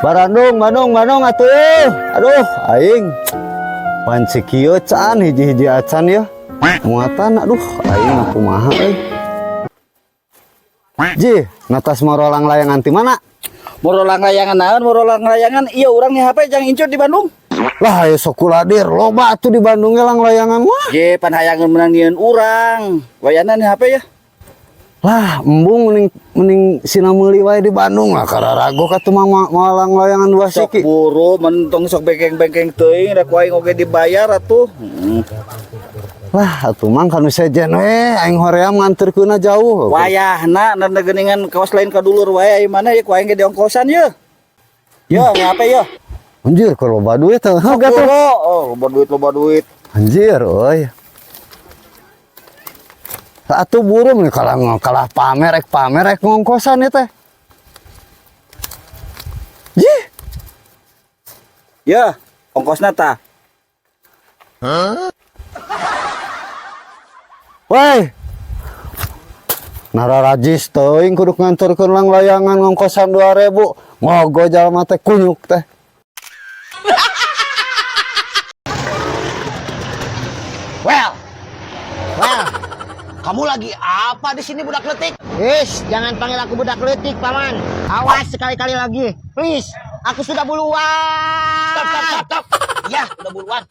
Bandung atuh. Aduh, aing. Pan kieu can hiji-hiji acan ya. Muatan aduh, aing kumaha euy. Ji, natas morolang layangan ti mana? Morolang layangan naon? Morolang layangan iya urang nih HP jang incut di Bandung. Lah aya sokuladir loba atuh di Bandung ge lang layangan mah. Ye pan hayangan menang nyieun urang. Wayana nih HP ya. Lah embung mending sina meuli wae di Bandung lah kararago ka teu malang layangan dua Sok siki. buru mentong sok bengkeng-bengkeng teuing da ku aing oge dibayar atuh. Lah atuh mang kanu sejen we aing hoream nganterkeunna jauh. Wayahna nanda geuningan kaos lain ka dulur wae aya mana ya ku aing ge di ongkosan ye. Yo ngape yo? Anjir kalau loba duit teh Gato. Oh, loba duit. Anjir euy. Atuh burung nih kalah pamer rek ngongkosan ya teh. Jih. Ya, ongkosna tah. Woi. Nararajis teuing kudu nganturkeun lang layangan ngongkosan 2000. Ngogo jalma teh kunyuk teh. Well, kamu lagi apa di sini budak letik? Jangan panggil aku budak letik, paman. Awas sekali-kali lagi, please. Aku sudah buluan. Stop. Ya, udah buluan.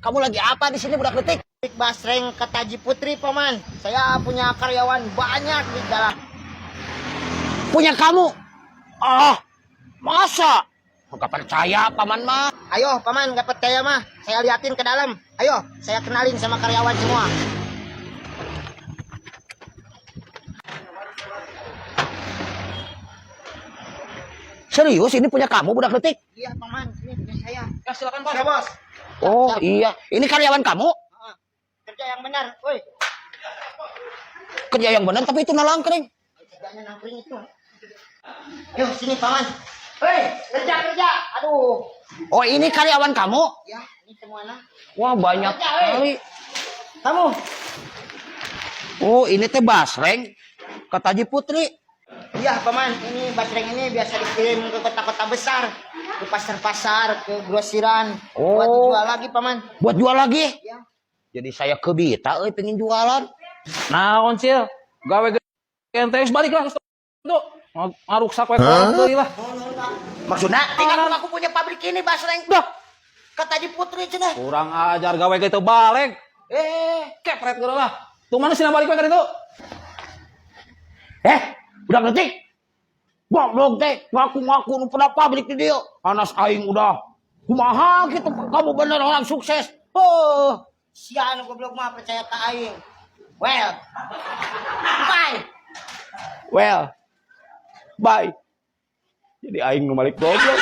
Kamu lagi apa di sini budak letik? Basreng Ketaji Putri, paman. Saya punya karyawan banyak di dalam. Punya kamu? Masa? Gak percaya, paman mah. Ayo, paman, gak percaya mah. Saya liatin ke dalam. Ayo, saya kenalin sama karyawan semua. Serius ini punya kamu budak letik? Iya paman, ini punya saya. Ya silakan bos. Ya, bos. Oh iya, ini karyawan kamu? Kerja yang benar, woi. Kerja yang benar tapi itu nalangkring. Kerjanya nangkring itu. Yuk sini paman. Hei, kerja. Aduh. Oh ini karyawan kamu? Ya, ini semuanya. Wah banyak sekali. Kamu? Oh ini teh Basreng Ketaji Putri. Iya paman, ini basreng ini biasa dikirim ke kota-kota besar, ke pasar-pasar, ke grosiran, buat dijual lagi paman. Buat jual lagi? Ya. Jadi saya kebita, pengen jualan. Nah, Oncil, gawe entes balik lah tuh. Ngaruksak we deui lah. Maksudnya, tinggal aku punya pabrik ini basreng. Dah, Ketaji Putri cenah. kurang ajar gawe gitu balik. Kepret geura lah. Tuh mana sina balik we ka ditu? Udah ngerti? Goblok teh, ngaku-ngaku nu pernah pabrik di dia. Anas aing udah. Kumaha gitu, kamu bener orang sukses. Sian goblok mah percaya ka aing. Bye. Well. Bye. Jadi aing nu balik goblok.